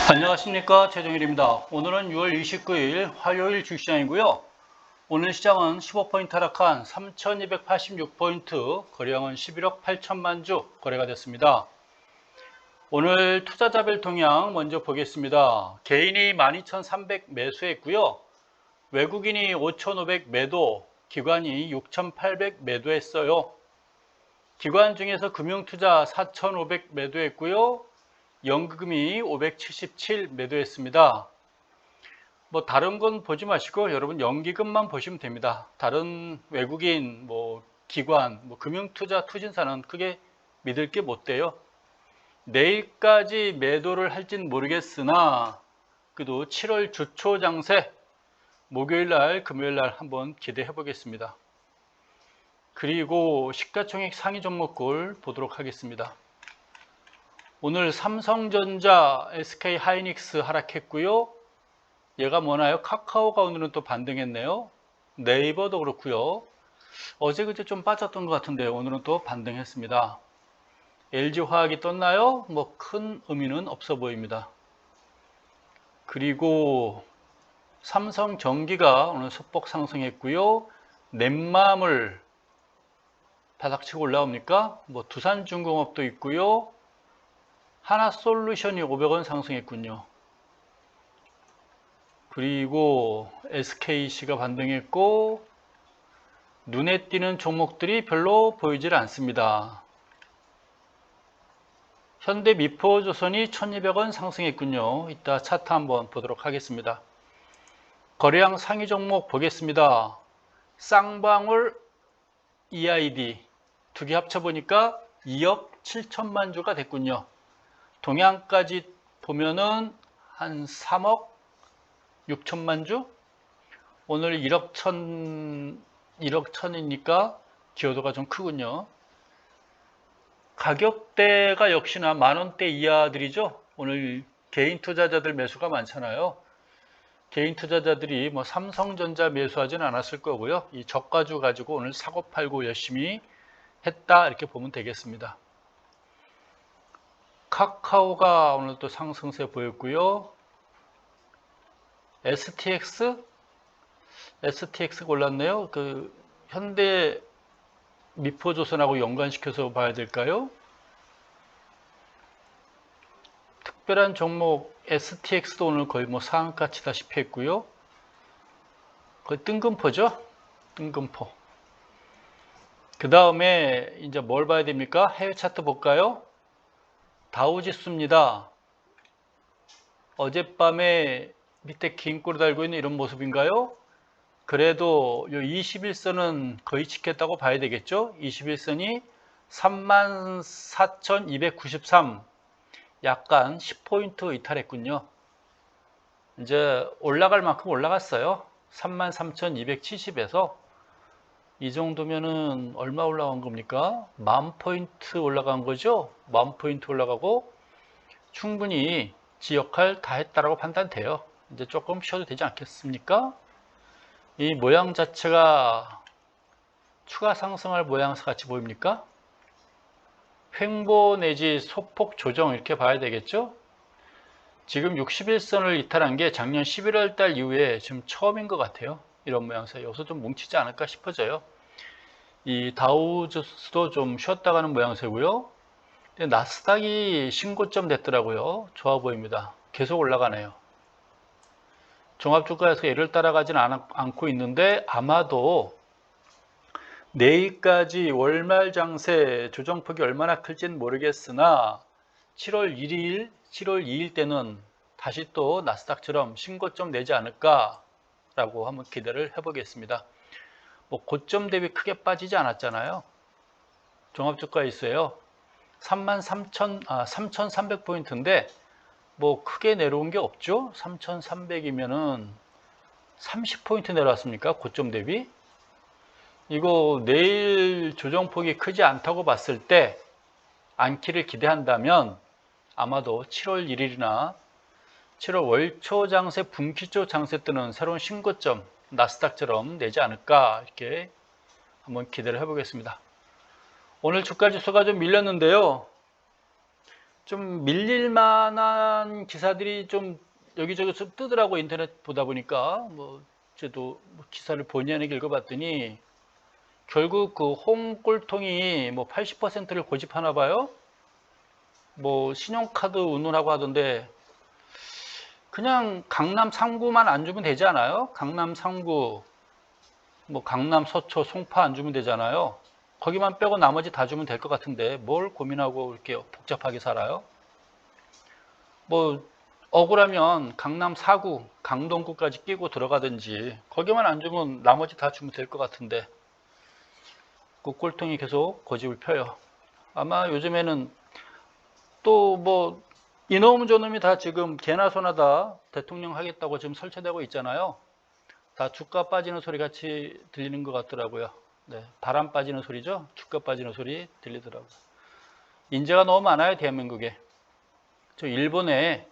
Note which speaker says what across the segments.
Speaker 1: 안녕하십니까, 최종일입니다. 오늘은 6월 29일 화요일 주시장이고요. 오늘 시장은 15포인트 하락한 3286포인트, 거래량은 11억 8천만 주 거래가 됐습니다. 오늘 투자자별 동향 먼저 보겠습니다. 개인이 12,300 매수했고요. 외국인이 5,500 매도, 기관이 6,800 매도했어요. 기관 중에서 금융투자 4,500 매도했고요. 연금이 577 매도했습니다. 다른 건 보지 마시고 여러분 연기금만 보시면 됩니다. 다른 외국인, 기관, 금융투자, 투신사는 크게 믿을 게 못 돼요. 내일까지 매도를 할진 모르겠으나 그래도 7월 주초 장세 목요일날, 금요일날 한번 기대해 보겠습니다. 그리고 시가총액 상위 종목들 보도록 하겠습니다. 오늘 삼성전자, SK하이닉스 하락했고요. 얘가 뭐나요? 카카오가 오늘은 또 반등했네요. 네이버도 그렇고요. 어제 그제 좀 빠졌던 것 같은데 오늘은 또 반등했습니다. LG화학이 떴나요? 큰 의미는 없어 보입니다. 그리고 삼성전기가 오늘 소폭 상승했고요. 넷마물 바닥치고 올라옵니까? 두산중공업도 있고요. 하나솔루션이 500원 상승했군요. 그리고 SKC가 반등했고 눈에 띄는 종목들이 별로 보이질 않습니다. 현대미포조선이 1200원 상승했군요. 이따 차트 한번 보도록 하겠습니다. 거래량 상위 종목 보겠습니다. 쌍방울, EID 두 개 합쳐보니까 2억 7천만 주가 됐군요. 동양까지 보면은 한 3억 6천만 주? 오늘 1억 1000이니까 기여도가 좀 크군요. 가격대가 역시나 만원대 이하들이죠. 오늘 개인 투자자들 매수가 많잖아요. 개인 투자자들이 삼성전자 매수하진 않았을 거고요. 이 저가주 가지고 오늘 사고 팔고 열심히 했다 이렇게 보면 되겠습니다. 카카오가 오늘 또 상승세 보였고요. STX가 올랐네요. 현대 미포조선하고 연관시켜서 봐야 될까요? 특별한 종목 STX도 오늘 거의 상한가 치다시피 했고요. 거의 뜬금포죠? 뜬금포. 그 다음에 이제 뭘 봐야 됩니까? 해외 차트 볼까요? 다우지수입니다. 어젯밤에 밑에 긴 꼬리 달고 있는 이런 모습인가요? 그래도 요 21선은 거의 지켰다고 봐야 되겠죠? 21선이 34,293, 약간 10포인트 이탈했군요. 이제 올라갈 만큼 올라갔어요. 33,270에서 이 정도면은 얼마 올라간 겁니까? 10,000포인트 올라간 거죠? 10,000포인트 올라가고 충분히 지 역할 다 했다라고 판단돼요. 이제 조금 쉬어도 되지 않겠습니까? 이 모양 자체가 추가 상승할 모양 같이 보입니까? 횡보 내지 소폭 조정 이렇게 봐야 되겠죠? 지금 61선을 이탈한 게 작년 11월 달 이후에 지금 처음인 것 같아요. 이런 모양새. 여기서 좀 뭉치지 않을까 싶어져요. 이 다우지수도 좀 쉬었다 가는 모양새고요. 나스닥이 신고점 됐더라고요. 좋아 보입니다. 계속 올라가네요. 종합주가에서 얘를 따라가진 않고 있는데 아마도 내일까지 월말 장세 조정폭이 얼마나 클지는 모르겠으나 7월 1일, 7월 2일 때는 다시 또 나스닥처럼 신고점 내지 않을까라고 한번 기대를 해보겠습니다. 고점 대비 크게 빠지지 않았잖아요. 종합주가에 있어요. 3,300포인트인데 크게 내려온 게 없죠. 3,300이면은 30포인트 내려왔습니까? 고점 대비. 이거 내일 조정폭이 크지 않다고 봤을 때 않기를 기대한다면 아마도 7월 1일이나 7월 월초 장세, 분기초 장세 때는 새로운 신고점 나스닥처럼 내지 않을까 이렇게 한번 기대를 해보겠습니다. 오늘 주가 지수가 좀 밀렸는데요. 좀 밀릴 만한 기사들이 좀 여기저기 좀 뜨더라고. 인터넷 보다 보니까 뭐 저도 기사를 본의 아니게 읽어봤더니 결국 그 홍꼴통이 뭐 80%를 고집하나 봐요. 뭐 신용카드 운운하고 하던데 그냥 강남 3구만 안 주면 되지 않아요? 강남 3구, 뭐 강남 서초, 송파 안 주면 되잖아요. 거기만 빼고 나머지 다 주면 될 것 같은데 뭘 고민하고 이렇게 복잡하게 살아요? 뭐 억울하면 강남 4구, 강동구까지 끼고 들어가든지 거기만 안 주면 나머지 다 주면 될 것 같은데 그 꼴통이 계속 고집을 펴요. 아마 요즘에는 또 뭐 이놈 저놈이 다 지금 개나 소나 다 대통령 하겠다고 지금 설치되고 있잖아요. 다 주가 빠지는 소리 같이 들리는 것 같더라고요. 네, 바람 빠지는 소리죠. 주가 빠지는 소리 들리더라고요. 인재가 너무 많아요, 대한민국에. 저 일본에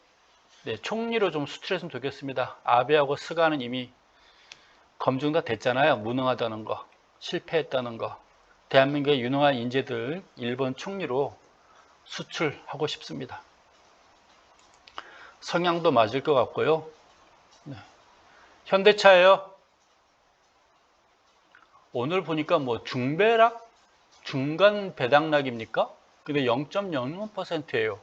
Speaker 1: 총리로 좀 수출했으면 좋겠습니다. 아베하고 스가는 이미 검증 다 됐잖아요. 무능하다는 거, 실패했다는 거. 대한민국의 유능한 인재들 일본 총리로 수출하고 싶습니다. 성향도 맞을 것 같고요. 네. 현대차예요. 오늘 보니까 뭐 중배락, 중간 배당락입니까? 근데 0.06%예요.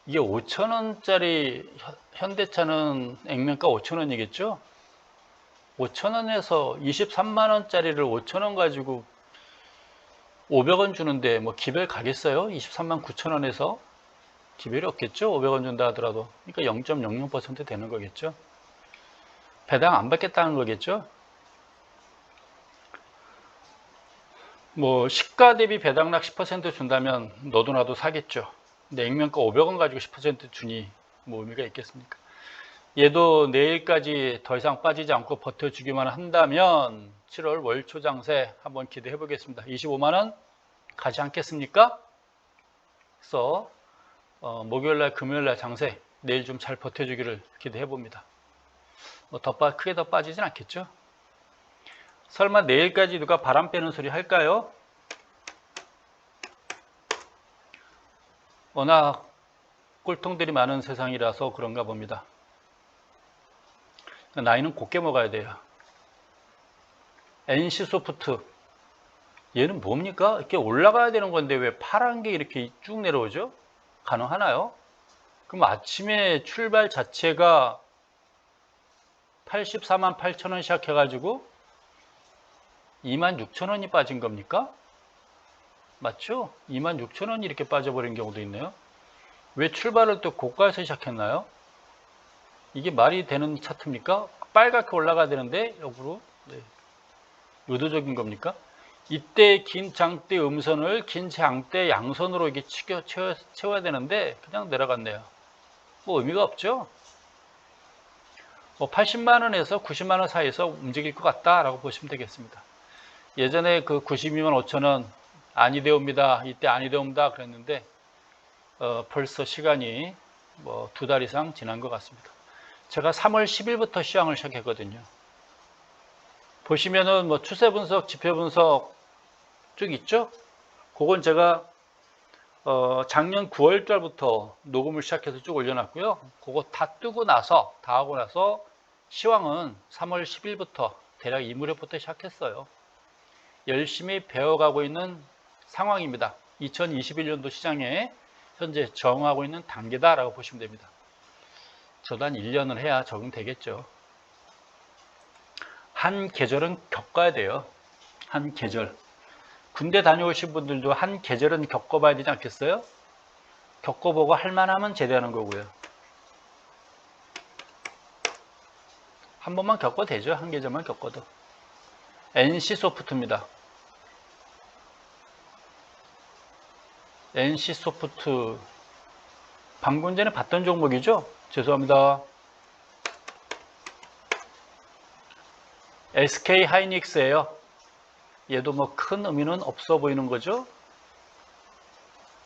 Speaker 1: 이게 5,000원짜리 현대차는 액면가 5,000원이겠죠? 5,000원에서 23만 원짜리를 5,000원 가지고 500원 주는데 뭐 기별 가겠어요? 23만 9,000원에서 기별이 없겠죠? 500원 준다 하더라도. 그러니까 0.06% 되는 거겠죠? 배당 안 받겠다는 거겠죠? 뭐 시가 대비 배당락 10% 준다면 너도 나도 사겠죠. 근데 액면가 500원 가지고 10% 주니 뭐 의미가 있겠습니까? 얘도 내일까지 더 이상 빠지지 않고 버텨주기만 한다면 7월 월초 장세 한번 기대해 보겠습니다. 25만 원 가지 않겠습니까? 그래서 목요일날 금요일날 장세 내일 좀 잘 버텨주기를 기대해 봅니다. 뭐 크게 더 빠지진 않겠죠? 설마 내일까지 누가 바람 빼는 소리 할까요? 워낙 꼴통들이 많은 세상이라서 그런가 봅니다. 나이는 곱게 먹어야 돼요. NC소프트 얘는 뭡니까? 이렇게 올라가야 되는 건데 왜 파란 게 이렇게 쭉 내려오죠? 가능하나요? 그럼 아침에 출발 자체가 84만 8천 원 시작해가지고 2만 6천 원이 빠진 겁니까? 맞죠? 2만 6천 원이 이렇게 빠져버린 경우도 있네요. 왜 출발을 또 고가에서 시작했나요? 이게 말이 되는 차트입니까? 빨갛게 올라가야 되는데 역으로 의도적인 겁니까? 이때 긴 장대 음선을 긴 장대 양선으로 이게 채워야 되는데 그냥 내려갔네요. 뭐 의미가 없죠? 뭐 80만 원에서 90만 원 사이에서 움직일 것 같다라고 보시면 되겠습니다. 예전에 그 92만 5천 원 아니 되옵니다. 이때 아니 되옵니다. 그랬는데 벌써 시간이 뭐 2달 이상 지난 것 같습니다. 제가 3월 10일부터 시황을 시작했거든요. 보시면은 뭐 추세 분석, 지표 분석 쭉 있죠? 그건 제가 작년 9월 달부터 녹음을 시작해서 쭉 올려놨고요. 그거 다 뜨고 나서, 다 하고 나서 시황은 3월 10일부터 대략 이 무렵부터 시작했어요. 열심히 배워가고 있는 상황입니다. 2021년도 시장에 현재 적응하고 있는 단계다라고 보시면 됩니다. 저도 한 1년을 해야 적응되겠죠. 한 계절은 겪어야 돼요. 한 계절. 군대 다녀오신 분들도 한 계절은 겪어봐야 되지 않겠어요? 겪어보고 할만하면 제대하는 거고요. 한 번만 겪어도 되죠. 한 계절만 겪어도. NC소프트입니다. NC소프트 방금 전에 봤던 종목이죠? 죄송합니다. SK하이닉스예요. 얘도 뭐 큰 의미는 없어 보이는 거죠.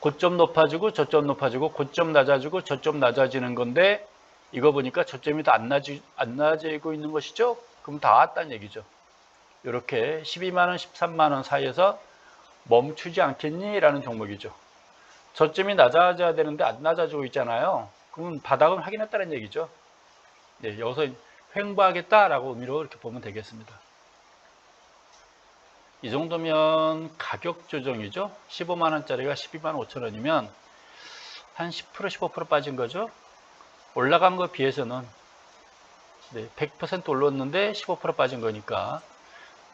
Speaker 1: 고점 높아지고 저점 높아지고 고점 낮아지고 저점 낮아지는 건데 이거 보니까 저점이 더 안 낮아지고 있는 것이죠. 그럼 다 왔다는 얘기죠. 이렇게 12만 원, 13만 원 사이에서 멈추지 않겠니? 라는 종목이죠. 저점이 낮아져야 되는데 안 낮아지고 있잖아요. 그러면 바닥은 확인했다는 얘기죠. 네, 여기서 횡보하겠다라고 의미로 이렇게 보면 되겠습니다. 이 정도면 가격 조정이죠. 15만원짜리가 12만 5천원이면 한 10% 15% 빠진 거죠. 올라간 거에 비해서는 100% 올랐는데 15% 빠진 거니까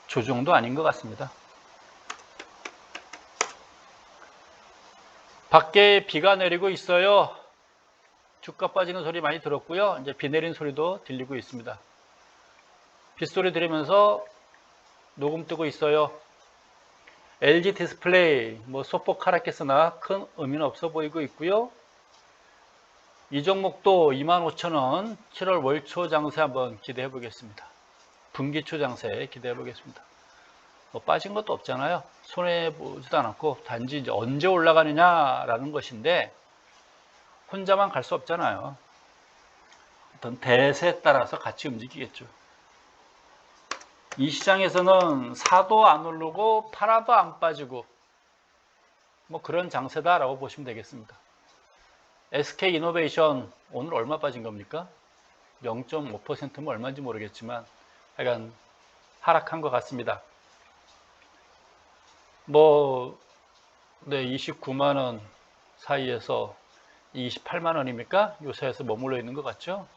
Speaker 1: 조정도 아닌 것 같습니다. 밖에 비가 내리고 있어요. 주가 빠지는 소리 많이 들었고요. 이제 비 내린 소리도 들리고 있습니다. 빗소리 들으면서 녹음 뜨고 있어요. LG 디스플레이, 소폭 하락했으나 큰 의미는 없어 보이고 있고요. 이 종목도 25,000원 7월 월초 장세 한번 기대해 보겠습니다. 분기초 장세 기대해 보겠습니다. 빠진 것도 없잖아요. 손해보지도 않았고 단지 이제 언제 올라가느냐라는 것인데 혼자만 갈 수 없잖아요. 어떤 대세에 따라서 같이 움직이겠죠. 이 시장에서는 사도 안 오르고 팔아도 안 빠지고 그런 장세다라고 보시면 되겠습니다. SK이노베이션 오늘 얼마 빠진 겁니까? 0.5%면 얼마인지 모르겠지만 약간 하락한 것 같습니다. 29만원 사이에서 28만원입니까? 요 사이에서 머물러 있는 것 같죠?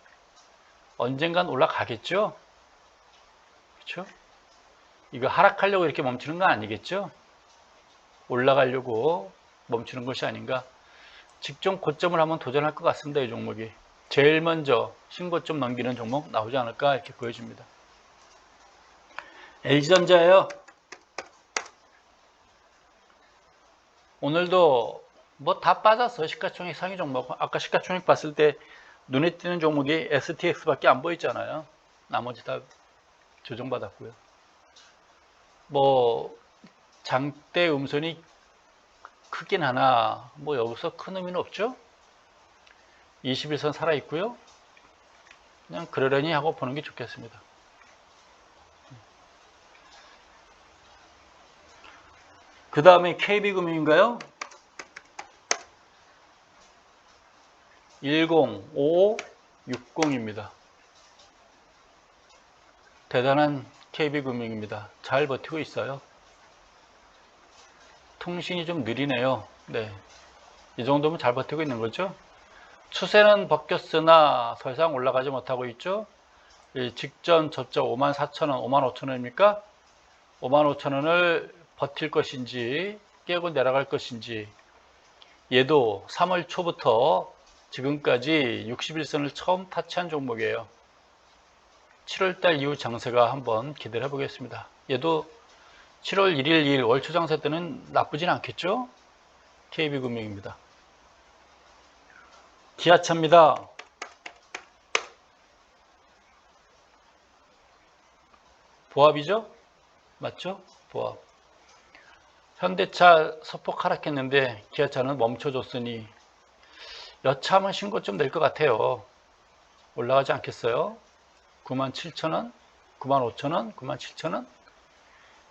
Speaker 1: 언젠간 올라가겠죠? 그렇죠? 이거 하락하려고 이렇게 멈추는 건 아니겠죠? 올라가려고 멈추는 것이 아닌가? 직전 고점을 한번 도전할 것 같습니다. 이 종목이 제일 먼저 신고점 넘기는 종목 나오지 않을까 이렇게 보여집니다. LG전자예요. 오늘도 다 빠졌어요. 시가총액 상위 종목. 아까 시가총액 봤을 때 눈에 띄는 종목이 STX밖에 안 보이잖아요. 나머지 다 조정받았고요. 장대 음선이 크긴 하나 여기서 큰 의미는 없죠. 21선 살아있고요. 그냥 그러려니 하고 보는 게 좋겠습니다. 그 다음에 KB금융인가요? 105560입니다. 대단한 KB금융입니다. 잘 버티고 있어요. 통신이 좀 느리네요. 네, 이 정도면 잘 버티고 있는 거죠. 추세는 바뀌었으나 더 이상 올라가지 못하고 있죠. 직전 저점 54,000원, 55,000원입니까? 55,000원을 버틸 것인지 깨고 내려갈 것인지. 얘도 3월 초부터 지금까지 61선을 처음 타치한 종목이에요. 7월달 이후 장세가 한번 기대를 해보겠습니다. 얘도 7월 1일 2일 월초 장세 때는 나쁘진 않겠죠? KB금융입니다. 기아차입니다. 보합이죠? 맞죠? 보합. 현대차 소폭 하락했는데 기아차는 멈춰줬으니 여차하면 신고점 낼 것 같아요. 올라가지 않겠어요? 97,000원, 95,000원, 97,000원.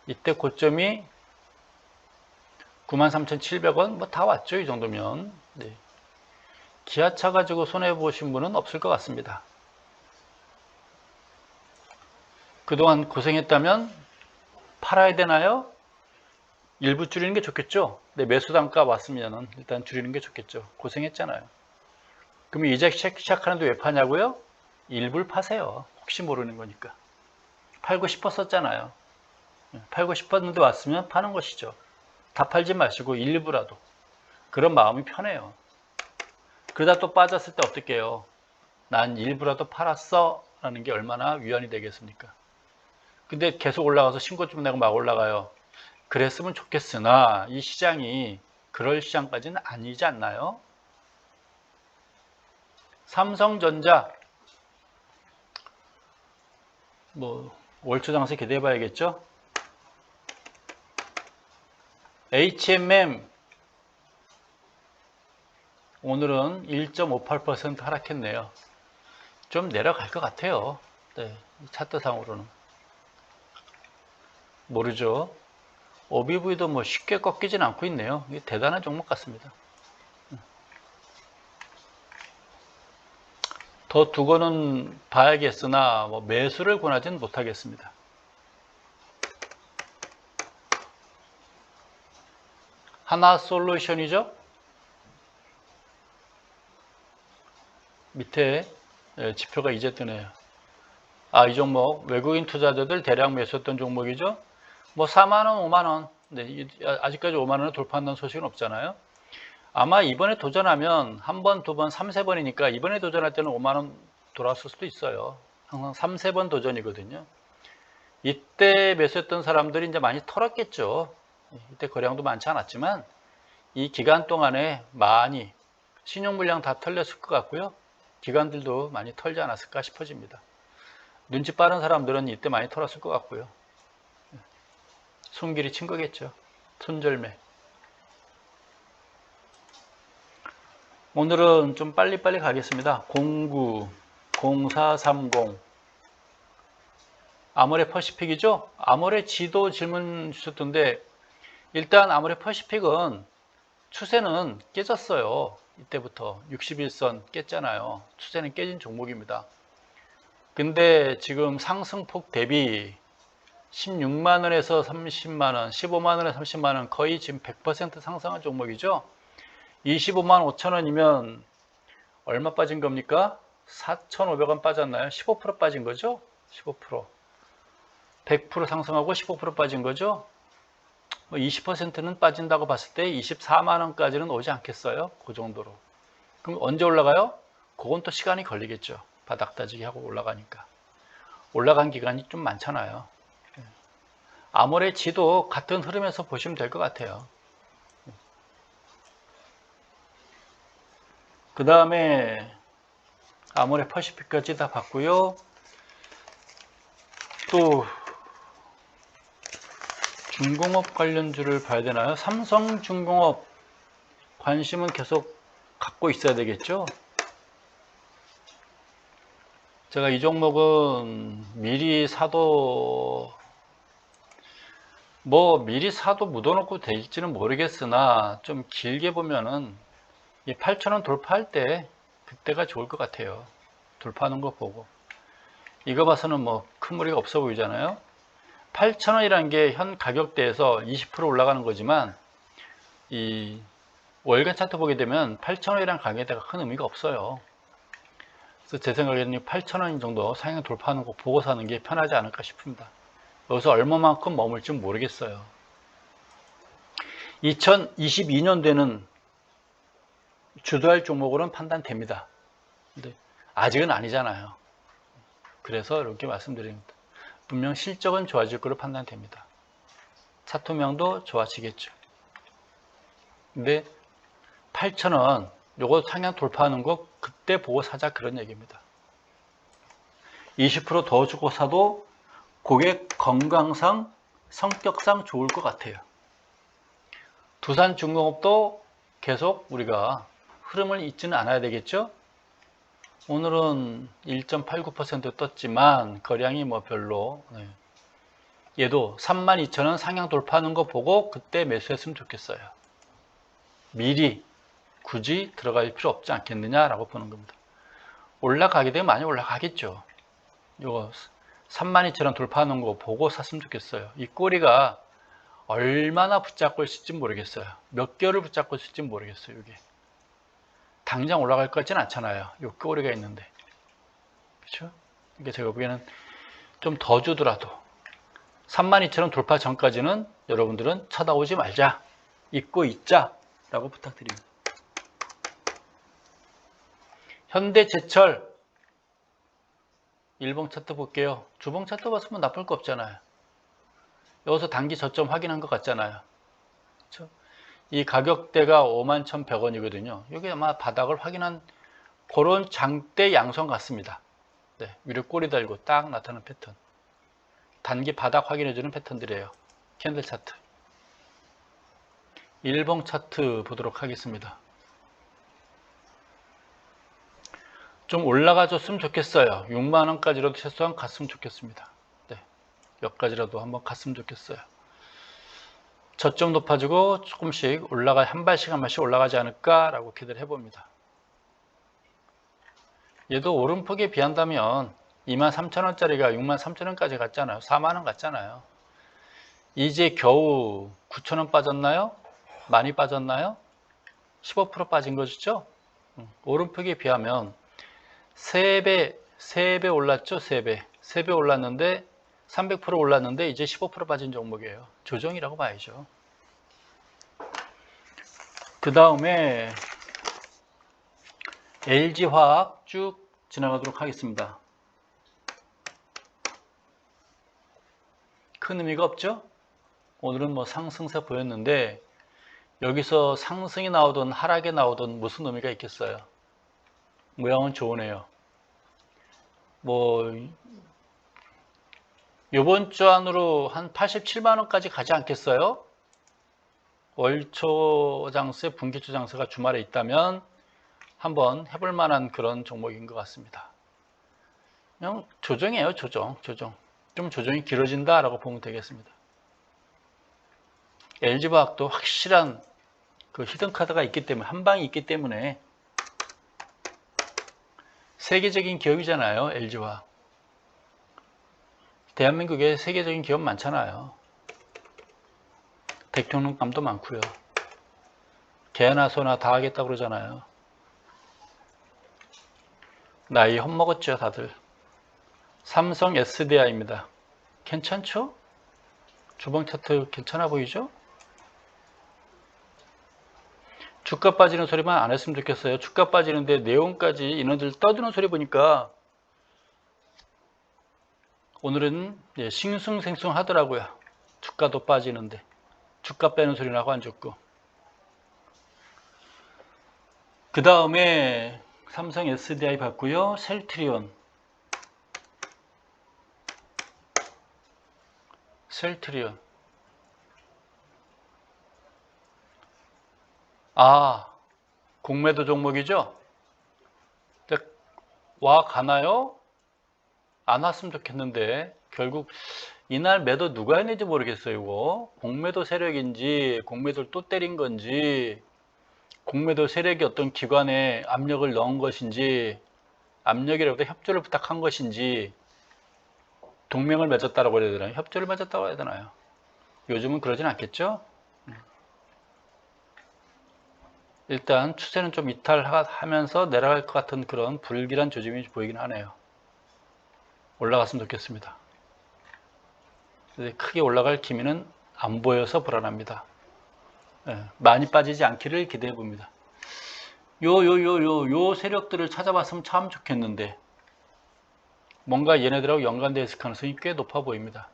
Speaker 1: 이때 고점이 93,700원 다 왔죠. 이 정도면. 네. 기아차 가지고 손해보신 분은 없을 것 같습니다. 그동안 고생했다면 팔아야 되나요? 일부 줄이는 게 좋겠죠. 네, 매수 단가 왔으면 일단 줄이는 게 좋겠죠. 고생했잖아요. 그러면 이제 시작하는데 왜 파냐고요? 일부를 파세요. 혹시 모르는 거니까. 팔고 싶었었잖아요. 팔고 싶었는데 왔으면 파는 것이죠. 다 팔지 마시고 일부라도. 그런 마음이 편해요. 그러다 또 빠졌을 때 어떻게 해요? 난 일부라도 팔았어 라는 게 얼마나 위안이 되겠습니까? 근데 계속 올라가서 신고점 내고 막 올라가요. 그랬으면 좋겠으나 이 시장이 그럴 시장까지는 아니지 않나요? 삼성전자 월초 장세 기대해 봐야겠죠? HMM 오늘은 1.58% 하락했네요. 좀 내려갈 것 같아요. 네, 차트상으로는 모르죠. OBV도 쉽게 꺾이진 않고 있네요. 이게 대단한 종목 같습니다. 더 두고는 봐야겠으나 뭐 매수를 권하지는 못하겠습니다. 하나솔루션이죠. 밑에 지표가 이제 뜨네요. 이 종목 외국인 투자자들 대량 매수했던 종목이죠. 뭐 4만원, 5만원. 네, 아직까지 5만원을 돌파한다는 소식은 없잖아요. 아마 이번에 도전하면 한 번, 두 번, 3, 세 번이니까 이번에 도전할 때는 5만원 돌아왔을 수도 있어요. 항상 3, 세 번 도전이거든요. 이때 매수했던 사람들이 이제 많이 털었겠죠. 이때 거래량도 많지 않았지만 이 기간 동안에 많이 신용 물량 다 털렸을 것 같고요. 기관들도 많이 털지 않았을까 싶어집니다. 눈치 빠른 사람들은 이때 많이 털었을 것 같고요. 손길이 친 거겠죠. 손절매. 오늘은 좀 빨리빨리 가겠습니다. 09, 0430 아모레 퍼시픽이죠. 아모레 지도 질문 주셨던데 일단 아모레 퍼시픽은 추세는 깨졌어요. 이때부터 61선 깼잖아요. 추세는 깨진 종목입니다. 근데 지금 상승폭 대비 16만원에서 30만원, 15만원에서 30만원 거의 지금 100% 상승한 종목이죠. 25만 5천원이면 얼마 빠진 겁니까? 4,500원 빠졌나요? 15% 빠진 거죠? 15%. 100% 상승하고 15% 빠진 거죠? 20%는 빠진다고 봤을 때 24만원까지는 오지 않겠어요? 그 정도로. 그럼 언제 올라가요? 그건 또 시간이 걸리겠죠. 바닥 다지기 하고 올라가니까. 올라간 기간이 좀 많잖아요. 아모레 지도 같은 흐름에서 보시면 될 것 같아요. 그 다음에 아모레 퍼시픽까지 다 봤고요. 또 중공업 관련주를 봐야 되나요? 삼성중공업 관심은 계속 갖고 있어야 되겠죠. 제가 이 종목은 미리 사도 묻어놓고 될지는 모르겠으나 좀 길게 보면은 이 8,000원 돌파할 때 그때가 좋을 것 같아요. 돌파하는 거 보고 이거 봐서는 뭐 큰 무리가 없어 보이잖아요. 8,000원이라는 게 현 가격대에서 20% 올라가는 거지만 이 월간 차트 보게 되면 8,000원이라는 가격대가 큰 의미가 없어요. 그래서 제 생각에는 8,000원 정도 상향 돌파하는 거 보고 사는 게 편하지 않을까 싶습니다. 여기서 얼마만큼 머물지 모르겠어요. 2022년도에는 주도할 종목으로는 판단됩니다. 근데 아직은 아니잖아요. 그래서 이렇게 말씀드립니다. 분명 실적은 좋아질 거로 판단됩니다. 차트명도 좋아지겠죠. 근데 8,000원 요거 상향 돌파하는 거 그때 보고 사자 그런 얘기입니다. 20%더 주고 사도 고객 건강상 성격상 좋을 것 같아요. 두산중공업도 계속 우리가 흐름을 잊지는 않아야 되겠죠. 오늘은 1.89% 떴지만 거량이 뭐 별로. 얘도 32,000원 상향 돌파하는 거 보고 그때 매수했으면 좋겠어요. 미리 굳이 들어갈 필요 없지 않겠느냐라고 보는 겁니다. 올라가게 되면 많이 올라가겠죠. 이거 32,000원 돌파하는 거 보고 샀으면 좋겠어요. 이 꼬리가 얼마나 붙잡고 있을지 모르겠어요. 몇 개월을 붙잡고 있을지 모르겠어요. 이게 당장 올라갈 것 같지는 않잖아요. 이 꼬리가 있는데, 그렇죠? 이게 제가 보기에는 좀 더 주더라도 32,000원 돌파 전까지는 여러분들은 쳐다보지 말자, 잊고 있자라고 부탁드립니다. 현대제철 일봉 차트 볼게요. 주봉 차트 봤으면 나쁠 거 없잖아요. 여기서 단기 저점 확인한 것 같잖아요. 그렇죠? 이 가격대가 51,100원이거든요. 여기 아마 바닥을 확인한 그런 장대 양성 같습니다. 네, 위로 꼬리 달고 딱 나타나는 패턴. 단기 바닥 확인해주는 패턴들이에요. 캔들 차트. 일봉 차트 보도록 하겠습니다. 좀 올라가 줬으면 좋겠어요. 6만원까지라도 최소한 갔으면 좋겠습니다. 네, 여기까지라도 한번 갔으면 좋겠어요. 저점 높아지고 조금씩 한 발씩 올라가지 않을까라고 기대를 해봅니다. 얘도 오름폭에 비한다면 23,000원짜리가 63,000원까지 갔잖아요. 4만원 갔잖아요. 이제 겨우 9,000원 빠졌나요? 많이 빠졌나요? 15% 빠진 거죠? 오름폭에 비하면 3배 올랐죠? 3배 올랐는데 300% 올랐는데 이제 15% 빠진 종목이에요. 조정이라고 봐야죠. 그 다음에 LG화학 쭉 지나가도록 하겠습니다. 큰 의미가 없죠? 오늘은 뭐 상승세 보였는데 여기서 상승이 나오든 하락이 나오든 무슨 의미가 있겠어요? 모양은 좋으네요. 뭐 이번 주 안으로 한 87만원까지 가지 않겠어요? 월초 장세, 분기초 장세가 주말에 있다면 한번 해볼 만한 그런 종목인 것 같습니다. 그냥 조정이에요. 조정. 좀 조정이 길어진다 라고 보면 되겠습니다. LG화학도 확실한 그 히든카드가 있기 때문에, 한 방이 있기 때문에 세계적인 기업이잖아요. LG화학. 대한민국에 세계적인 기업 많잖아요. 백통론감도 많고요. 개나 소나 다 하겠다고 그러잖아요. 나이 헛먹었죠, 다들. 삼성 SDI입니다. 괜찮죠? 주봉 차트 괜찮아 보이죠? 주가 빠지는 소리만 안 했으면 좋겠어요. 주가 빠지는데 내용까지 인원들 떠드는 소리 보니까 오늘은 싱숭생숭 하더라고요. 주가도 빠지는데 주가 빼는 소리 나고 안 좋고. 그 다음에 삼성 SDI 봤고요. 셀트리온. 공매도 종목이죠? 와 가나요? 안 왔으면 좋겠는데 결국 이날 매도 누가 했는지 모르겠어요. 이거 공매도 세력인지 공매도를 또 때린 건지 공매도 세력이 어떤 기관에 압력을 넣은 것인지 압력이라고 협조를 부탁한 것인지 동맹을 맺었다고 해야 되나요? 협조를 맺었다고 해야 되나요? 요즘은 그러진 않겠죠? 일단 추세는 좀 이탈하면서 내려갈 것 같은 그런 불길한 조짐이 보이긴 하네요. 올라갔으면 좋겠습니다. 크게 올라갈 기미는 안 보여서 불안합니다. 많이 빠지지 않기를 기대해 봅니다. 요 세력들을 찾아봤으면 참 좋겠는데 뭔가 얘네들하고 연관되어 있을 가능성이 꽤 높아 보입니다.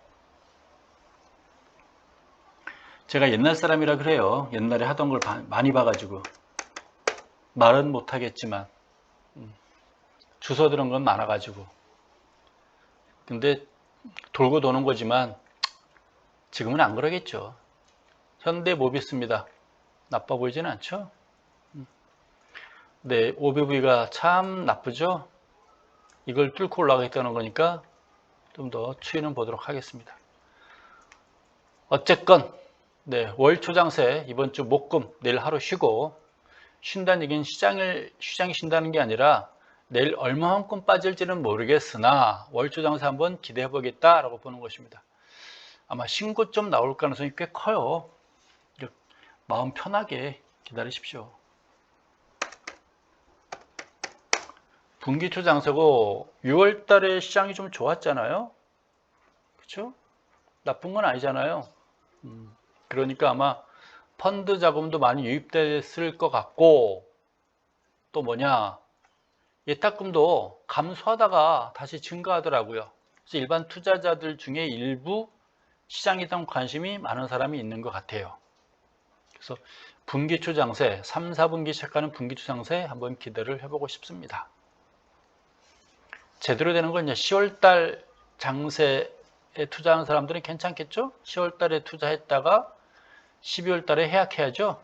Speaker 1: 제가 옛날 사람이라 그래요. 옛날에 하던 걸 많이 봐가지고 말은 못하겠지만 주워 들은 건 많아가지고 근데 돌고 도는 거지만 지금은 안 그러겠죠. 현대모비스입니다. 나빠 보이지는 않죠? 네, OBV가 참 나쁘죠? 이걸 뚫고 올라가겠다는 거니까 좀 더 추이는 보도록 하겠습니다. 어쨌건 네, 월 초장세 이번 주 목금 내일 하루 쉬고 쉰다는 얘기는 시장이 쉰다는 게 아니라 내일 얼마만큼 빠질지는 모르겠으나 월 초장세 한번 기대해 보겠다라고 보는 것입니다. 아마 신고점 나올 가능성이 꽤 커요. 마음 편하게 기다리십시오. 분기초 장세고 6월 달에 시장이 좀 좋았잖아요. 그렇죠? 나쁜 건 아니잖아요. 그러니까 아마 펀드 자금도 많이 유입됐을 것 같고 또 뭐냐 예탁금도 감소하다가 다시 증가하더라고요. 그래서 일반 투자자들 중에 일부 시장에 대한 관심이 많은 사람이 있는 것 같아요. 그래서 분기초 장세, 3, 4분기 시작하는 분기초 장세 한번 기대를 해보고 싶습니다. 제대로 되는 건 이제 10월달 장세에 투자하는 사람들은 괜찮겠죠? 10월달에 투자했다가 12월달에 해약해야죠.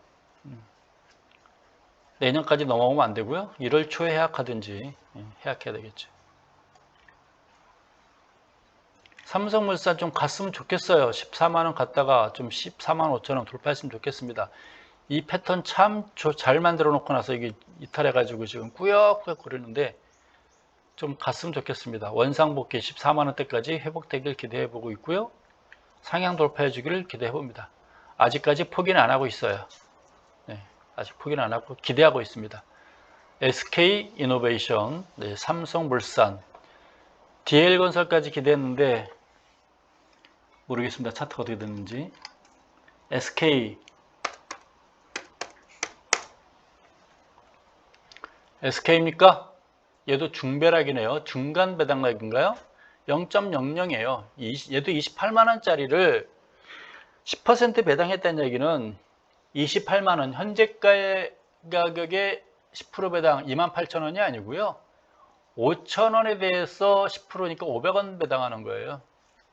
Speaker 1: 내년까지 넘어오면 안 되고요. 1월 초에 해약하든지 해약해야 되겠죠. 삼성물산 좀 갔으면 좋겠어요. 14만원 갔다가 좀 14만 5천원 돌파했으면 좋겠습니다. 이 패턴 참 잘 만들어 놓고 나서 이게 이탈해가지고 지금 꾸역꾸역 거리는데 좀 갔으면 좋겠습니다. 원상복귀 14만원대까지 회복되길 기대해보고 있고요. 상향 돌파해주기를 기대해봅니다. 아직까지 포기는 안 하고 있어요. 네, 아직 포기는 안 하고 기대하고 있습니다. SK이노베이션, 네, 삼성물산, DL건설까지 기대했는데 모르겠습니다. 차트가 어떻게 됐는지. SK입니까? 얘도 중배락이네요. 중간 배당락인가요? 0.00이에요. 얘도 28만원짜리를 10% 배당했다는 얘기는 28만원 현재가의 가격에 10% 배당 28,000원이 아니고요. 5,000원에 대해서 10%니까 500원 배당하는 거예요.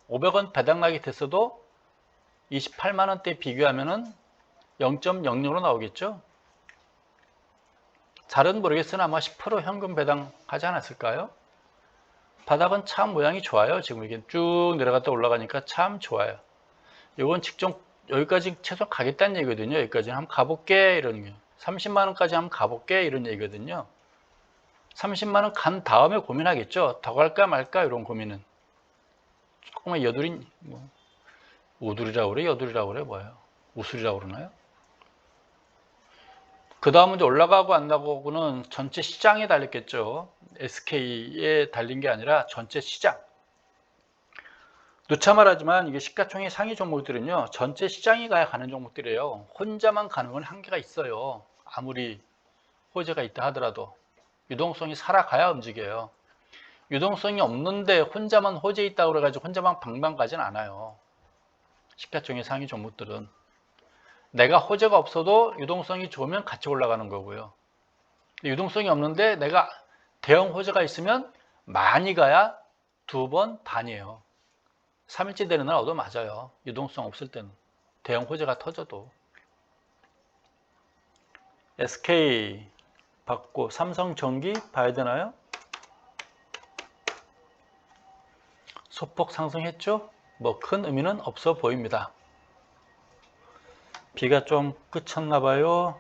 Speaker 1: 500원 배당락이 됐어도 28만원대 비교하면은 0.00로 나오겠죠. 잘은 모르겠으나 아마 10% 현금 배당하지 않았을까요? 바닥은 참 모양이 좋아요. 지금 이게 쭉 내려갔다 올라가니까 참 좋아요. 이건 직전 여기까지 최소 가겠다는 얘기거든요. 여기까지는 한번 가볼게 이런 게. 30만원까지 한번 가볼게 이런 얘기거든요. 30만원 간 다음에 고민하겠죠. 더 갈까 말까 이런 고민은. 조금만 여둘이 뭐 우둘이라고 그래? 여둘이라고 그래? 뭐예요? 우술이라고 그러나요? 그 다음은 이제 올라가고 안 나가고는 전체 시장에 달렸겠죠. SK에 달린 게 아니라 전체 시장. 누차 말하지만 이게 시가총액 상위 종목들은요, 전체 시장이 가야 가는 종목들이에요. 혼자만 가는 건 한계가 있어요. 아무리 호재가 있다 하더라도. 유동성이 살아가야 움직여요. 유동성이 없는데 혼자만 호재 있다고 그래가지고 혼자만 방방 가진 않아요. 시가총액 상위 종목들은. 내가 호재가 없어도 유동성이 좋으면 같이 올라가는 거고요. 유동성이 없는데 내가 대형 호재가 있으면 많이 가야 2번 반이에요. 3일째 되는 날 얻어 맞아요. 유동성 없을 때는. 대형 호재가 터져도. SK 받고 삼성전기 봐야 되나요? 소폭 상승했죠? 뭐 큰 의미는 없어 보입니다. 비가 좀 그쳤나 봐요.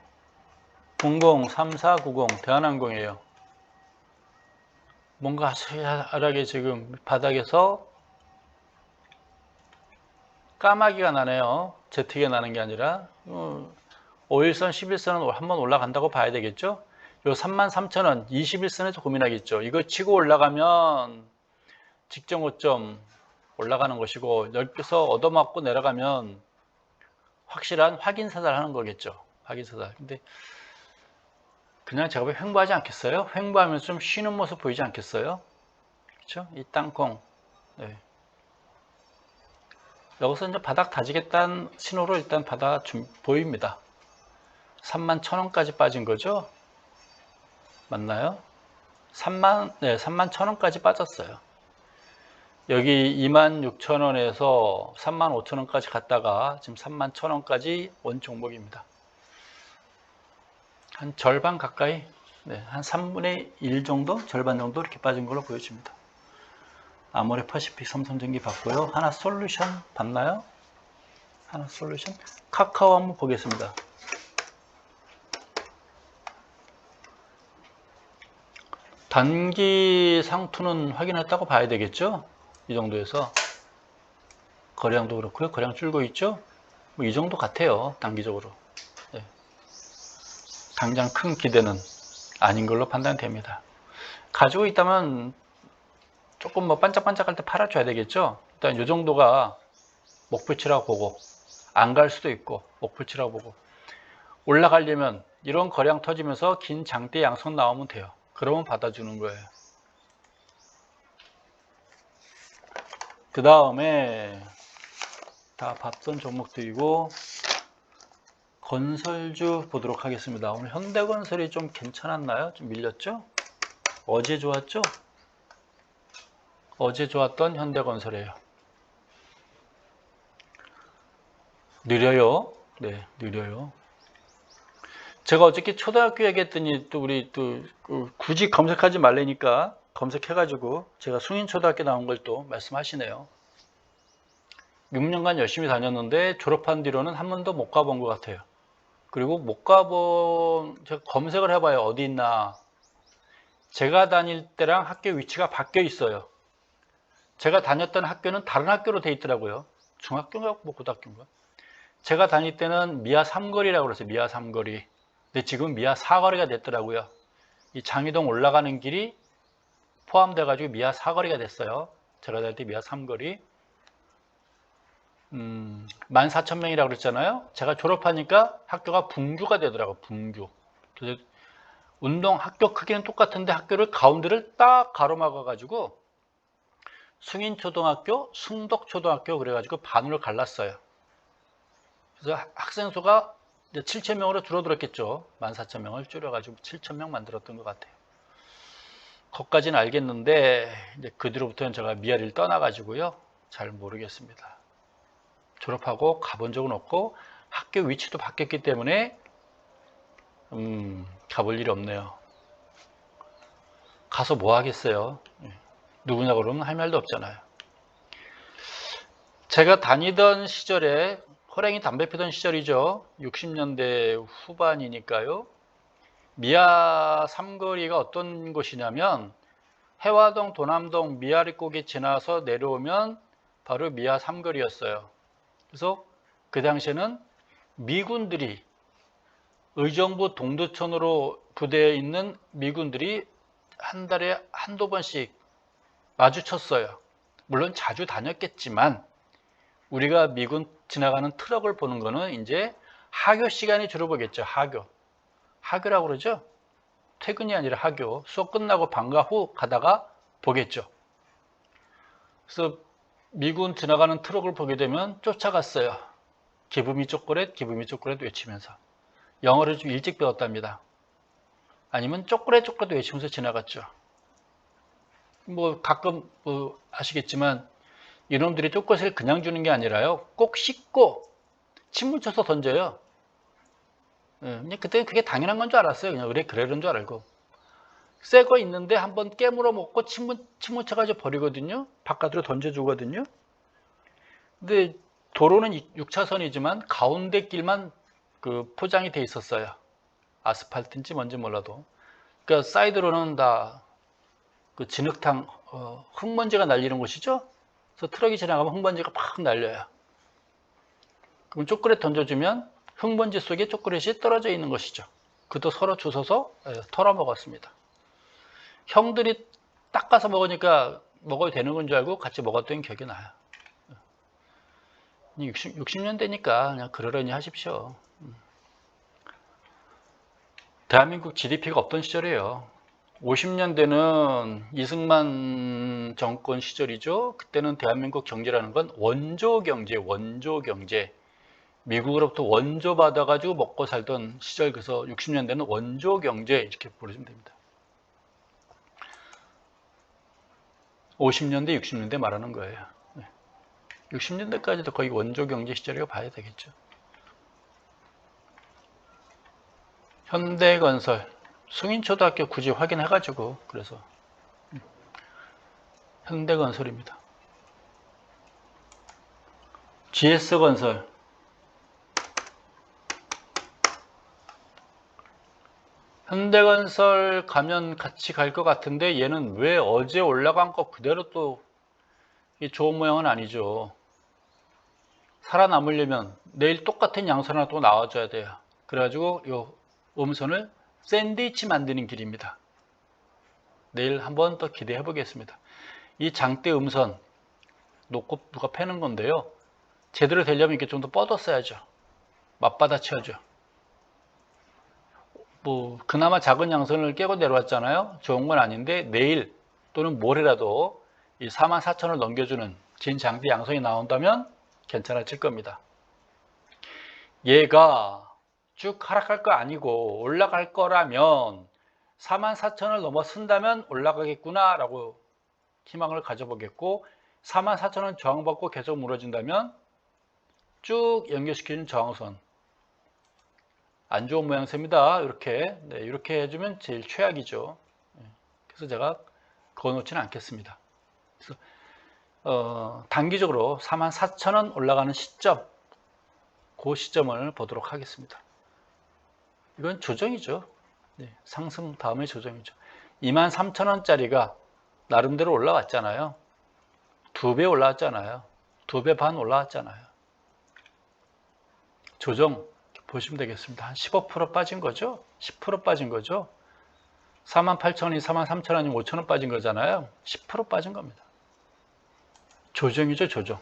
Speaker 1: 003490 대한항공이에요. 뭔가 아슬아슬하게 지금 바닥에서 까마귀가 나네요. 제트기가 나는 게 아니라 5일선, 11선은 한번 올라간다고 봐야 되겠죠. 요 33,000원 21선에서 고민하겠죠. 이거 치고 올라가면 직전 고점 올라가는 것이고 여기서 얻어맞고 내려가면 확실한 확인 사살하는 거겠죠. 확인 사살. 근데 그냥 제가 횡보하지 않겠어요? 횡보하면서 좀 쉬는 모습 보이지 않겠어요? 그렇죠? 이 땅콩. 네. 여기서 이제 바닥 다지겠다는 신호로 일단 바닥 보입니다. 31,000원까지 빠진 거죠? 맞나요? 31,000원까지 빠졌어요. 여기 26,000원에서 35,000원까지 갔다가 지금 31,000원까지 온 종목입니다. 한 절반 가까이, 한 3분의 1 정도? 절반 정도 이렇게 빠진 걸로 보여집니다. 아모레퍼시픽 삼성전기 봤고요. 하나솔루션 봤나요? 하나솔루션? 카카오 한번 보겠습니다. 단기 상투는 확인했다고 봐야 되겠죠? 이 정도에서 거래량도 그렇고요. 거래량 줄고 있죠? 뭐 이 정도 같아요. 단기적으로. 네. 당장 큰 기대는 아닌 걸로 판단됩니다. 가지고 있다면 조금 뭐 반짝반짝할 때 팔아줘야 되겠죠. 일단 이 정도가 목표치라고 보고 안 갈 수도 있고 목표치라고 보고 올라가려면 이런 거래량 터지면서 긴 장대 양성 나오면 돼요. 그러면 받아주는 거예요. 그 다음에 다 봤던 종목들이고 건설주 보도록 하겠습니다. 오늘 현대건설이 좀 괜찮았나요? 좀 밀렸죠? 어제 좋았죠? 어제 좋았던 현대건설이에요. 느려요. 네, 느려요. 제가 어저께 초등학교 얘기했더니 또 우리 또 굳이 검색하지 말라니까 검색해가지고 제가 숭인초등학교 나온 걸 또 말씀하시네요. 6년간 열심히 다녔는데 졸업한 뒤로는 한 번도 못 가본 것 같아요. 그리고 못 가본, 제가 검색을 해봐요. 어디 있나. 제가 다닐 때랑 학교 위치가 바뀌어 있어요. 제가 다녔던 학교는 다른 학교로 돼 있더라고요. 중학교인가 뭐 고등학교인가. 제가 다닐 때는 미아 3거리라고 그랬어요. 미아 3거리. 근데 지금 미아 4거리가 됐더라고요. 이 장이동 올라가는 길이 포함돼 가지고 미아 4거리가 됐어요. 제가 다닐 때 미아 3거리. 14,000명이라고 그랬잖아요. 제가 졸업하니까 학교가 분교가 되더라고요. 분교. 그래서 운동 학교 크기는 똑같은데 학교를 가운데를 딱 가로막아 가지고 승인초등학교, 승덕초등학교 그래가지고 반으로 갈랐어요. 그래서 학생 수가 이제 7,000명으로 줄어들었겠죠. 14,000명을 줄여가지고 7,000명 만들었던 것 같아요. 거기까지는 알겠는데 이제 그 뒤로부터는 제가 미아리를 떠나가지고요. 잘 모르겠습니다. 졸업하고 가본 적은 없고 학교 위치도 바뀌었기 때문에 가볼 일이 없네요. 가서 뭐 하겠어요. 누구냐 그러면 할 말도 없잖아요. 제가 다니던 시절에 호랭이 담배 피던 시절이죠. 60년대 후반이니까요. 미아 삼거리가 어떤 곳이냐면 해화동, 도남동, 미아리곡이 지나서 내려오면 바로 미아 삼거리였어요. 그래서 그 당시에는 미군들이 의정부 동두천으로 부대에 있는 미군들이 한 달에 한두 번씩 마주쳤어요. 물론 자주 다녔겠지만 우리가 미군 지나가는 트럭을 보는 거는 이제 하교 시간이 주로 보겠죠. 하교라고 그러죠. 퇴근이 아니라 하교. 수업 끝나고 방과 후 가다가 보겠죠. 그래서 미군 지나가는 트럭을 보게 되면 쫓아갔어요. 기부미 쪼꼬렛, 기부미 쪼꼬렛 외치면서. 영어를 좀 일찍 배웠답니다. 아니면 쪼꼬렛 쪼꼬렛 외치면서 지나갔죠. 뭐 가끔 아시겠지만 이놈들이 쪼꼬렛을 그냥 주는 게 아니라요. 꼭 씻고 침 묻혀서 던져요. 그냥 그때는 그게 당연한 건 줄 알았어요. 그냥 그러는 줄 알고. 새 거 있는데 한번 깨물어 먹고 침 묻혀가지고 버리거든요. 바깥으로 던져주거든요. 근데 도로는 6차선이지만 가운데 길만 그 포장이 돼 있었어요. 아스팔트인지 뭔지 몰라도. 그러니까 사이드로는 다 그 진흙탕, 흙먼지가 날리는 곳이죠. 그래서 트럭이 지나가면 흙먼지가 팍 날려요. 그럼 초콜릿 던져주면 흙먼지 속에 초콜릿이 떨어져 있는 것이죠. 그것도 서로 주워서 털어 먹었습니다. 형들이 닦아서 먹으니까 먹어도 되는 건 줄 알고 같이 먹었던 기억이 나요. 60년대니까 그냥 그러려니 하십시오. 대한민국 GDP가 없던 시절이에요. 50년대는 이승만 정권 시절이죠. 그때는 대한민국 경제라는 건 원조 경제. 미국으로부터 원조 받아가지고 먹고 살던 시절. 그래서 60년대는 원조 경제 이렇게 부르시면 됩니다. 50년대, 60년대 말하는 거예요. 60년대까지도 거의 원조 경제 시절이라고 봐야 되겠죠. 현대건설, 승인초등학교 굳이 확인해가지고 그래서 현대건설입니다. GS건설, 현대건설 가면 같이 갈 것 같은데 얘는 왜 어제 올라간 거 그대로 또 좋은 모양은 아니죠. 살아남으려면 내일 똑같은 양선 하나 또 나와줘야 돼요. 그래가지고 요 음선을 샌드위치 만드는 길입니다. 내일 한번 더 기대해 보겠습니다. 이 장대 음선 놓고 누가 패는 건데요. 제대로 되려면 이렇게 좀 더 뻗었어야죠. 맞받아쳐야죠. 뭐 그나마 작은 양선을 깨고 내려왔잖아요. 좋은 건 아닌데 내일 또는 모레라도 이 44,000을 넘겨주는 긴 장대 양선이 나온다면 괜찮아질 겁니다. 얘가 쭉 하락할 거 아니고 올라갈 거라면 44,000을 넘어선다면 올라가겠구나 라고 희망을 가져보겠고 44,000은 저항받고 계속 무너진다면 쭉 연결시키는 저항선 안 좋은 모양새입니다. 이렇게 해주면 제일 최악이죠. 그래서 제가 그어놓지는 않겠습니다. 그래서 단기적으로 44,000원 올라가는 시점, 그 시점을 보도록 하겠습니다. 이건 조정이죠. 상승 다음에 조정이죠. 23,000원짜리가 나름대로 올라왔잖아요. 2배 올라왔잖아요. 2배 반 올라왔잖아요. 조정 보시면 되겠습니다. 한 15% 빠진 거죠? 10% 빠진 거죠? 48,000원이 43,000원이 5,000원 빠진 거잖아요. 10% 빠진 겁니다. 조정이죠, 조정.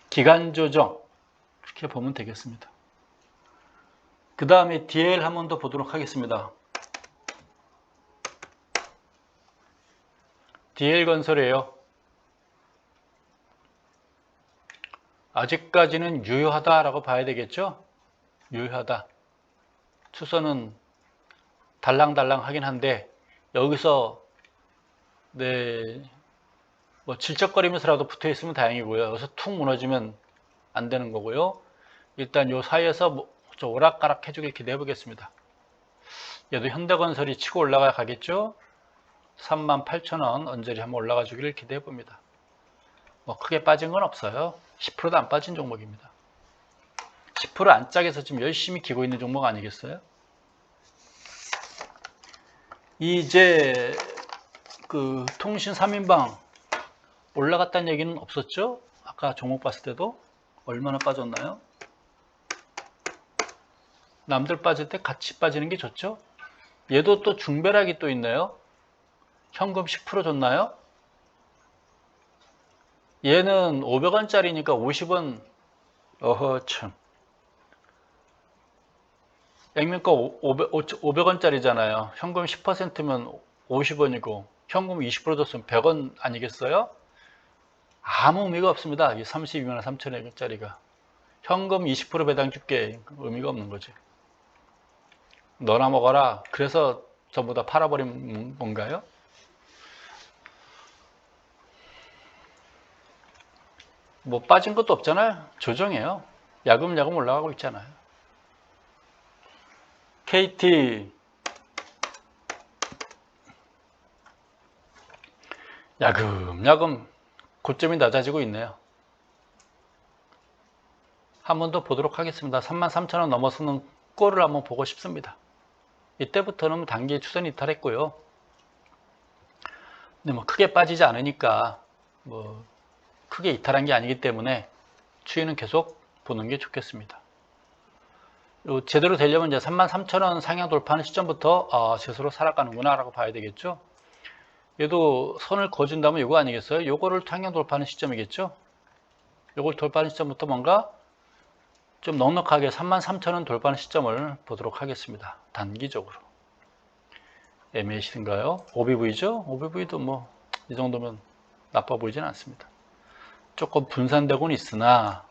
Speaker 1: 기간 조정. 이렇게 보면 되겠습니다. 그 다음에 DL 한 번 더 보도록 하겠습니다. DL건설이에요. 아직까지는 유효하다라고 봐야 되겠죠? 유효하다. 추세는 달랑달랑 하긴 한데 여기서 뭐 질척거리면서라도 붙어 있으면 다행이고요. 여기서 툭 무너지면 안 되는 거고요. 일단 요 사이에서 좀 오락가락 해주길 기대해 보겠습니다. 얘도 현대건설이 치고 올라가 가겠죠? 38,000원 언저리 한번 올라가 주기를 기대해 봅니다. 뭐 크게 빠진 건 없어요. 10%도 안 빠진 종목입니다. 10% 안짝에서 지금 열심히 기고 있는 종목 아니겠어요? 이제 그 통신 3인방 올라갔다는 얘기는 없었죠? 아까 종목 봤을 때도 얼마나 빠졌나요? 남들 빠질 때 같이 빠지는 게 좋죠? 얘도 또 중배락이 또 있네요. 현금 10% 줬나요? 얘는 500원짜리니까 50원. 어허 참. 액면가 500원짜리잖아요. 현금 10%면 50원이고 현금 20% 줬으면 100원 아니겠어요? 아무 의미가 없습니다. 이 32만 3천원짜리가. 현금 20% 배당 줄게. 의미가 없는 거지. 너나 먹어라. 그래서 전부 다 팔아버린 건가요? 뭐 빠진 것도 없잖아요. 조정이에요. 야금야금 올라가고 있잖아요. KT 야금야금 고점이 낮아지고 있네요. 한 번 더 보도록 하겠습니다. 33,000원 넘어서는 꼴을 한번 보고 싶습니다. 이때부터는 단기 추선 이탈했고요. 근데 뭐 크게 빠지지 않으니까 뭐 크게 이탈한 게 아니기 때문에 추이는 계속 보는 게 좋겠습니다. 제대로 되려면 이제 33,000원 상향 돌파하는 시점부터 스스로 살아가는구나 라고 봐야 되겠죠. 얘도 선을 그어준다면 이거 아니겠어요? 요거를 상향 돌파하는 시점이겠죠. 요걸 돌파하는 시점부터 뭔가 좀 넉넉하게 33,000원 돌파하는 시점을 보도록 하겠습니다. 단기적으로. MAC인가요? OBV죠? OBV도 뭐 이 정도면 나빠 보이진 않습니다. 조금 분산되고는 있으나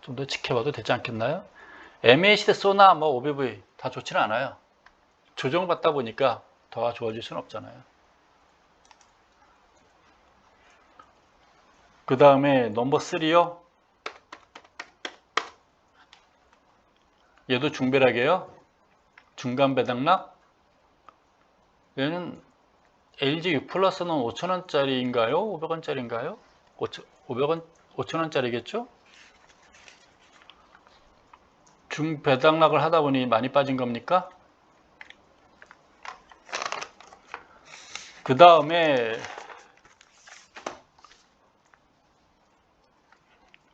Speaker 1: 좀 더 지켜봐도 되지 않겠나요? MAC 대 소나 뭐 OBV 다 좋지는 않아요. 조정받다 보니까 더 좋아질 수는 없잖아요. 그 다음에 넘버 3요. 얘도 중배락이에요. 중간 배당락. 얘는 LG U 플러스는 5,000원짜리인가요? 500원짜리인가요? 500원, 5,000원짜리겠죠? 중배당락을 하다 보니 많이 빠진 겁니까? 그 다음에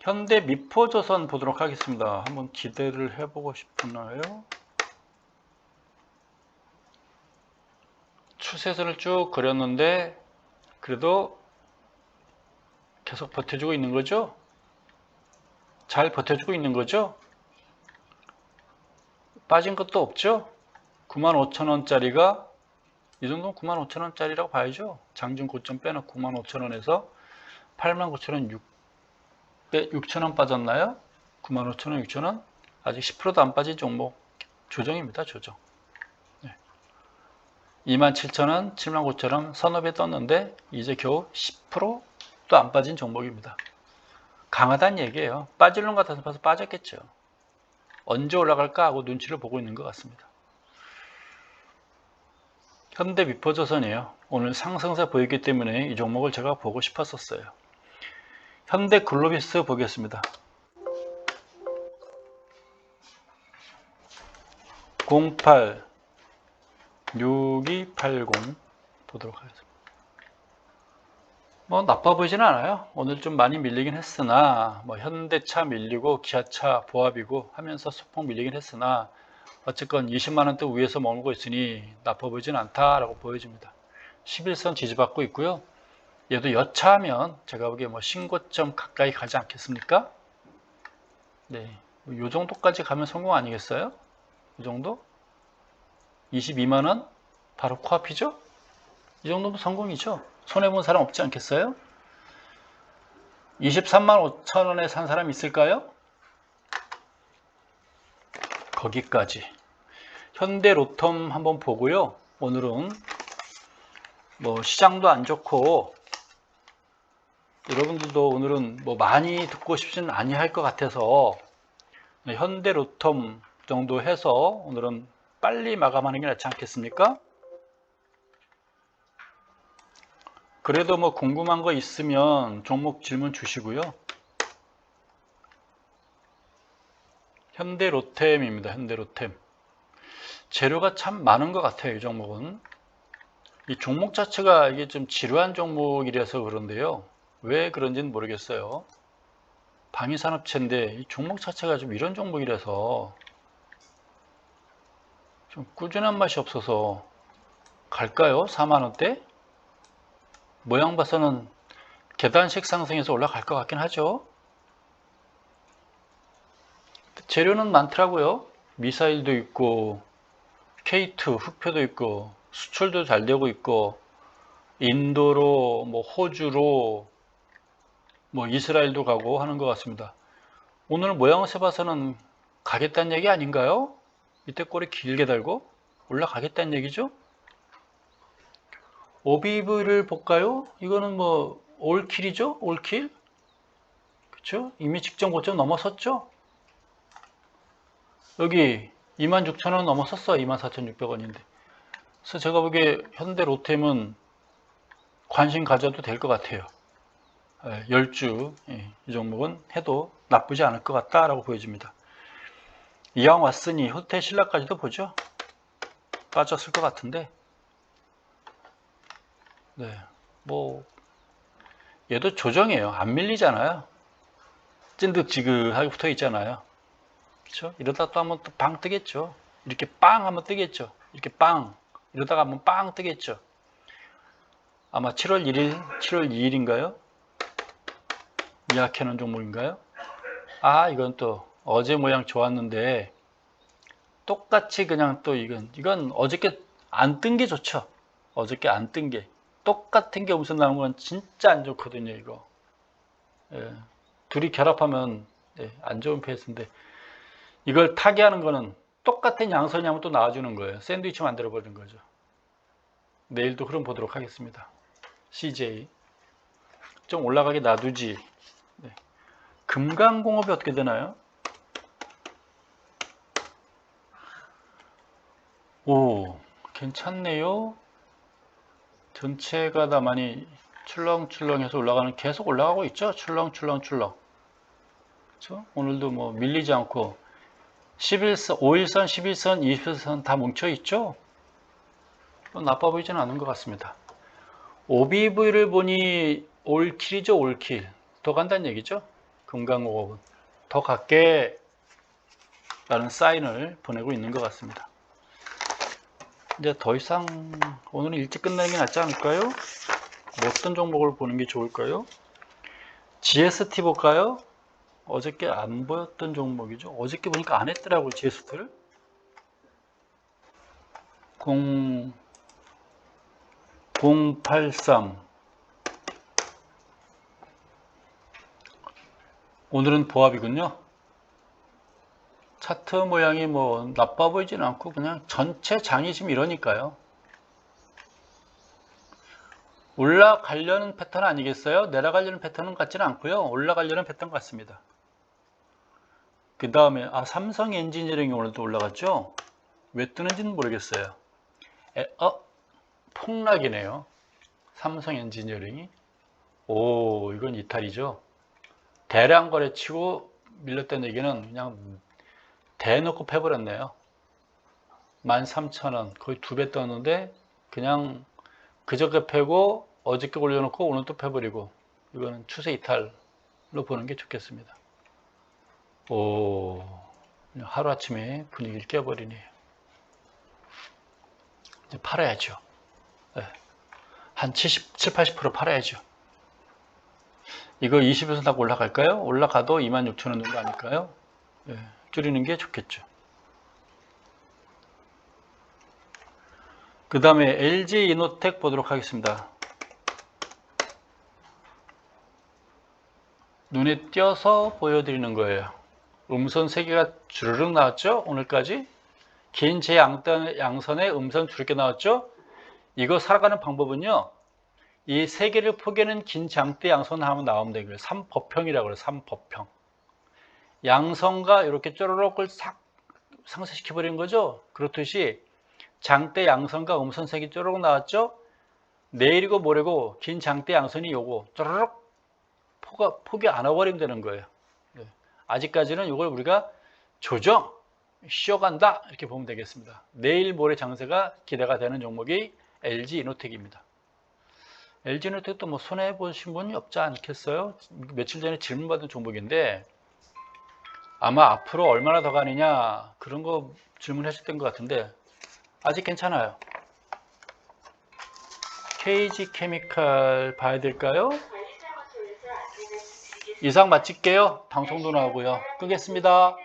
Speaker 1: 현대 미포조선 보도록 하겠습니다. 한번 기대를 해보고 싶나요? 추세선을 쭉 그렸는데 그래도 계속 버텨주고 있는 거죠? 잘 버텨주고 있는 거죠? 빠진 것도 없죠? 95,000원짜리가 이 정도는 95,000원짜리라고 봐야죠. 장중 고점 빼놓고 95,000원에서 89,000원 6,000원 빠졌나요? 95,000원 6,000원? 아직 10%도 안 빠진 종목 조정입니다. 조정. 27,000원 79,000원 선업에 떴는데 이제 겨우 10%도 안 빠진 종목입니다. 강하다는 얘기예요. 빠질 놈 같아서 봐서 빠졌겠죠. 언제 올라갈까 하고 눈치를 보고 있는 것 같습니다. 현대 미포조선이에요. 오늘 상승세 보이기 때문에 이 종목을 제가 보고 싶었었어요. 현대 글로비스 보겠습니다. 08 6280 보도록 하겠습니다. 뭐 나빠 보이진 않아요. 오늘 좀 많이 밀리긴 했으나 뭐 현대차 밀리고 기아차 보합이고 하면서 소폭 밀리긴 했으나 어쨌건 20만원대 위에서 머물고 있으니 나빠 보이진 않다라고 보여집니다. 11선 지지받고 있고요. 얘도 여차하면 제가 보기에 뭐 신고점 가까이 가지 않겠습니까? 네, 요 정도까지 가면 성공 아니겠어요? 이 정도? 22만원? 바로 코앞이죠? 이 정도면 성공이죠? 손해본 사람 없지 않겠어요? 23만 5천원에 산 사람 있을까요? 거기까지. 현대로텀 한번 보고요. 오늘은 뭐 시장도 안 좋고 여러분들도 오늘은 뭐 많이 듣고 싶지는 아니할 것 같아서 현대로텀 정도 해서 오늘은 빨리 마감하는 게 낫지 않겠습니까? 그래도 뭐 궁금한 거 있으면 종목 질문 주시고요. 현대로템입니다. 현대로템. 재료가 참 많은 것 같아요. 이 종목은. 이 종목 자체가 이게 좀 지루한 종목이라서 그런데요. 왜 그런지는 모르겠어요. 방위산업체인데 이 종목 자체가 좀 이런 종목이라서 좀 꾸준한 맛이 없어서 갈까요? 4만원대? 모양 봐서는 계단식 상승해서 올라갈 것 같긴 하죠. 재료는 많더라고요. 미사일도 있고 K2 흑표도 있고 수출도 잘 되고 있고 인도로 뭐 호주로 뭐 이스라엘도 가고 하는 것 같습니다. 오늘 모양을 세봐서는 가겠다는 얘기 아닌가요? 밑에 꼬리 길게 달고 올라가겠다는 얘기죠. 오비브를 볼까요? 이거는 뭐 올킬이죠. 올킬. 그렇죠? 이미 직전 고점 넘어섰죠. 여기 26,000원 넘어섰어. 24,600원인데. 그래서 제가 보기에 현대로템은 관심 가져도 될 것 같아요. 10주 이 종목은 해도 나쁘지 않을 것 같다라고 보여집니다. 이왕 왔으니 호텔 신라까지도 보죠. 빠졌을 것 같은데 네, 뭐 얘도 조정이에요. 안 밀리잖아요. 찐득지근하게 붙어 있잖아요. 그렇죠? 이러다 또 한번 또 방 뜨겠죠. 이렇게 빵 한번 뜨겠죠. 이렇게 빵 이러다가 한번 빵 뜨겠죠. 아마 7월 1일, 7월 2일인가요? 예약해놓은 종목인가요? 아, 이건 또 어제 모양 좋았는데 똑같이 그냥 또 이건 어저께 안 뜬 게 좋죠. 어저께 안 뜬 게 똑같은 게 우선 나오는 건 진짜 안 좋거든요. 이거 둘이 결합하면 안 좋은 페이스인데 이걸 타개하는 거는 똑같은 양선이 하면 또 나와주는 거예요. 샌드위치 만들어 버리는 거죠. 내일도 흐름 보도록 하겠습니다. CJ 좀 올라가게 놔두지. 금강공업이 어떻게 되나요? 오, 괜찮네요. 전체가 다 많이 출렁출렁해서 올라가는, 계속 올라가고 있죠. 출렁출렁출렁. 그렇죠? 오늘도 뭐 밀리지 않고 11선, 5일선, 11선, 20선 다 뭉쳐 있죠. 나빠 보이지는 않은 것 같습니다. OBV를 보니 올킬이죠. 올킬. 더 간다는 얘기죠. 금강공업은 더 갈게 라는 사인을 보내고 있는 것 같습니다. 이제 더 이상 오늘은 일찍 끝내는 게 낫지 않을까요? 뭐 어떤 종목을 보는 게 좋을까요? GST 볼까요? 어저께 안 보였던 종목이죠. 어저께 보니까 안 했더라고요. GST를 083 오늘은 보합이군요. 차트 모양이 뭐 나빠 보이진 않고 그냥 전체 장이 지금 이러니까요. 올라가려는 패턴 아니겠어요? 내려가려는 패턴은 같지는 않고요. 올라가려는 패턴 같습니다. 그 다음에 삼성 엔지니어링이 오늘도 올라갔죠? 왜 뜨는지는 모르겠어요. 폭락이네요. 삼성 엔지니어링이. 오, 이건 이탈이죠. 대량 거래치고 밀렸다는 얘기는 그냥 대놓고 패버렸네요. 13,000원 거의 2배 떴는데 그냥 그저께 패고 어저께 올려놓고 오늘 또 패버리고 이거는 추세 이탈로 보는 게 좋겠습니다. 오, 하루아침에 분위기를 깨버리네요. 이제 팔아야죠. 네. 한 70, 80% 팔아야죠. 이거 20에서 딱 올라갈까요? 올라가도 26,000원 정도 아닐까요? 네. 줄이는 게 좋겠죠. 그 다음에 LG 이노텍 보도록 하겠습니다. 눈에 띄어서 보여드리는 거예요. 음선 3개가 주르륵 나왔죠? 오늘까지. 긴 제양선에 음선 주르게 나왔죠? 이거 살아가는 방법은요. 이 3개를 포개는 긴 장대 양선 하면 나오면 되고요. 3법형이라고 그래요. 3법형. 양선과 이렇게 쪼르륵을 싹 상쇄시켜버리는 거죠. 그렇듯이 장대 양선과 음선 3개 쪼르륵 나왔죠? 내일이고 모레고 긴 장대 양선이 요거 쪼르륵 포개 안 해버리면 되는 거예요. 아직까지는 이걸 우리가 조정, 쉬어간다 이렇게 보면 되겠습니다. 내일 모레 장세가 기대가 되는 종목이 LG 이노텍입니다. LG 이노텍도 뭐 손해 보신 분이 없지 않겠어요? 며칠 전에 질문받은 종목인데 아마 앞으로 얼마나 더 가느냐 그런 거 질문하셨던 것 같은데 아직 괜찮아요. KG 케미칼 봐야 될까요? 이상 마칠게요. 방송도 나오고요. 끄겠습니다.